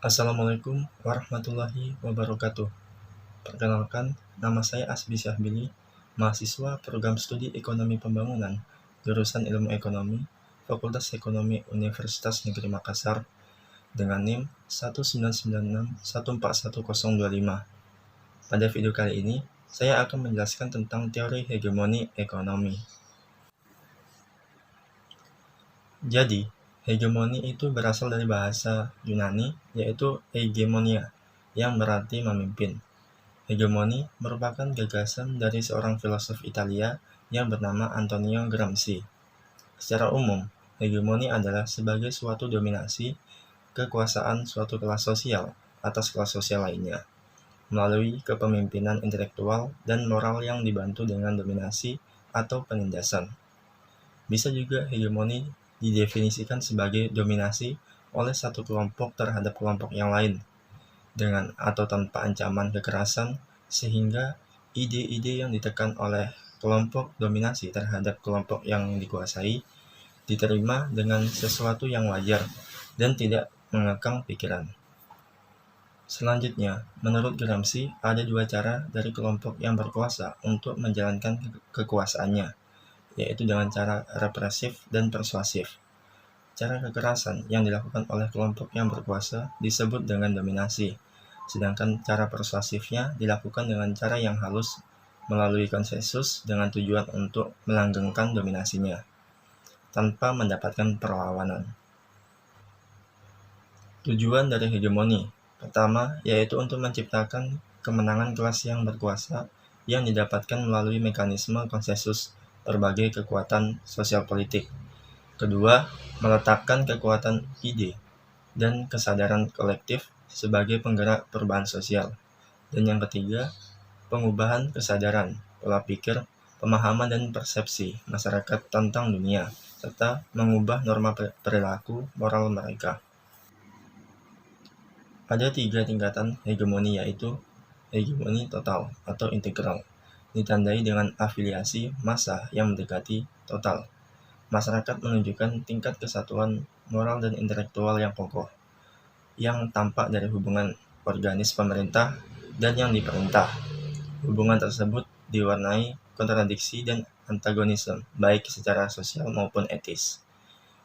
Assalamualaikum warahmatullahi wabarakatuh. Perkenalkan, nama saya Asbi Syahbili, mahasiswa program studi Ekonomi Pembangunan, jurusan Ilmu Ekonomi, Fakultas Ekonomi Universitas Negeri Makassar, dengan NIM 199614125. Pada video kali ini, saya akan menjelaskan tentang teori hegemoni ekonomi. Jadi, hegemoni itu berasal dari bahasa Yunani, yaitu hegemonia, yang berarti memimpin. Hegemoni merupakan gagasan dari seorang filosof Italia yang bernama Antonio Gramsci. Secara umum, hegemoni adalah sebagai suatu dominasi kekuasaan suatu kelas sosial atas kelas sosial lainnya, melalui kepemimpinan intelektual dan moral yang dibantu dengan dominasi atau penindasan. Bisa juga hegemoni didefinisikan sebagai dominasi oleh satu kelompok terhadap kelompok yang lain, dengan atau tanpa ancaman kekerasan, sehingga ide-ide yang ditekan oleh kelompok dominasi terhadap kelompok yang dikuasai diterima dengan sesuatu yang wajar dan tidak mengekang pikiran. Selanjutnya, menurut Gramsci, ada dua cara dari kelompok yang berkuasa untuk menjalankan kekuasaannya, yaitu dengan cara represif dan persuasif. Cara kekerasan yang dilakukan oleh kelompok yang berkuasa disebut dengan dominasi, sedangkan cara persuasifnya dilakukan dengan cara yang halus melalui konsensus dengan tujuan untuk melanggengkan dominasinya, tanpa mendapatkan perlawanan. Tujuan dari hegemoni pertama yaitu untuk menciptakan kemenangan kelas yang berkuasa yang didapatkan melalui mekanisme konsensus berbagai kekuatan sosial politik. Kedua, meletakkan kekuatan ide dan kesadaran kolektif sebagai penggerak perubahan sosial. Dan yang ketiga, pengubahan kesadaran, pola pikir, pemahaman dan persepsi masyarakat tentang dunia, serta mengubah norma perilaku moral mereka. Ada 3 tingkatan hegemoni, yaitu hegemoni total atau integral, ditandai dengan afiliasi massa yang mendekati total. Masyarakat menunjukkan tingkat kesatuan moral dan intelektual yang kokoh, yang tampak dari hubungan organis pemerintah dan yang diperintah. Hubungan tersebut diwarnai kontradiksi dan antagonisme, baik secara sosial maupun etis.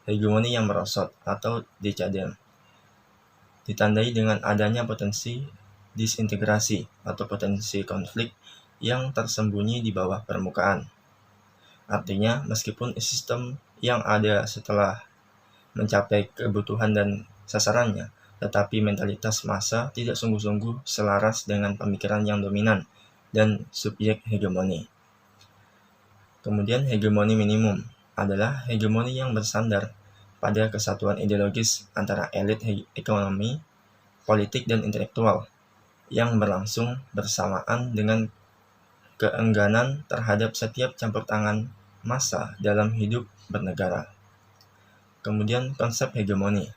Hegemoni yang merosot atau decadent ditandai dengan adanya potensi disintegrasi atau potensi konflik yang tersembunyi di bawah permukaan. Artinya, meskipun sistem yang ada setelah mencapai kebutuhan dan sasarannya, tetapi mentalitas massa tidak sungguh-sungguh selaras dengan pemikiran yang dominan dan subjek hegemoni. Kemudian hegemoni minimum adalah hegemoni yang bersandar pada kesatuan ideologis antara elit ekonomi, politik, dan intelektual yang berlangsung bersamaan dengan keengganan terhadap setiap campur tangan massa dalam hidup bernegara. Kemudian konsep hegemoni.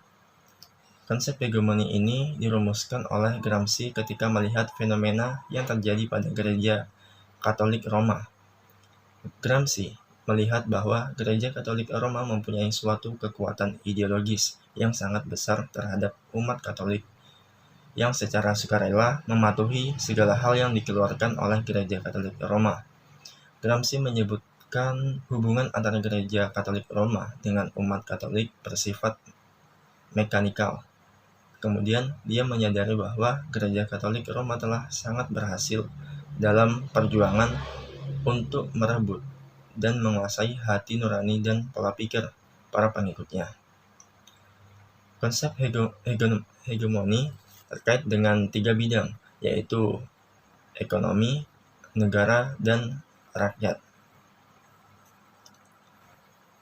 Konsep hegemoni ini dirumuskan oleh Gramsci ketika melihat fenomena yang terjadi pada gereja Katolik Roma. Gramsci melihat bahwa gereja Katolik Roma mempunyai suatu kekuatan ideologis yang sangat besar terhadap umat Katolik, yang secara sukarela mematuhi segala hal yang dikeluarkan oleh gereja Katolik Roma. Gramsci menyebutkan hubungan antara gereja Katolik Roma dengan umat Katolik bersifat mekanikal. Kemudian dia menyadari bahwa gereja Katolik Roma telah sangat berhasil dalam perjuangan untuk merebut dan menguasai hati nurani dan pola pikir para pengikutnya. Konsep hegemoni terkait dengan 3 bidang, yaitu ekonomi, negara, dan rakyat.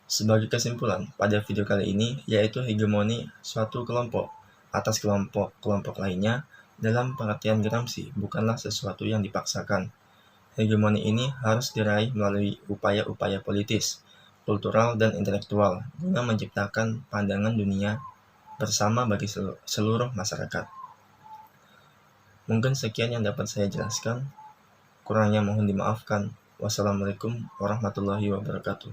Sebagai kesimpulan, pada video kali ini, yaitu hegemoni suatu kelompok atas kelompok-kelompok lainnya dalam pengertian Gramsci bukanlah sesuatu yang dipaksakan. Hegemoni ini harus diraih melalui upaya-upaya politis, kultural, dan intelektual guna menciptakan pandangan dunia bersama bagi seluruh masyarakat. Mungkin sekian yang dapat saya jelaskan. Kurangnya mohon dimaafkan. Wassalamualaikum warahmatullahi wabarakatuh.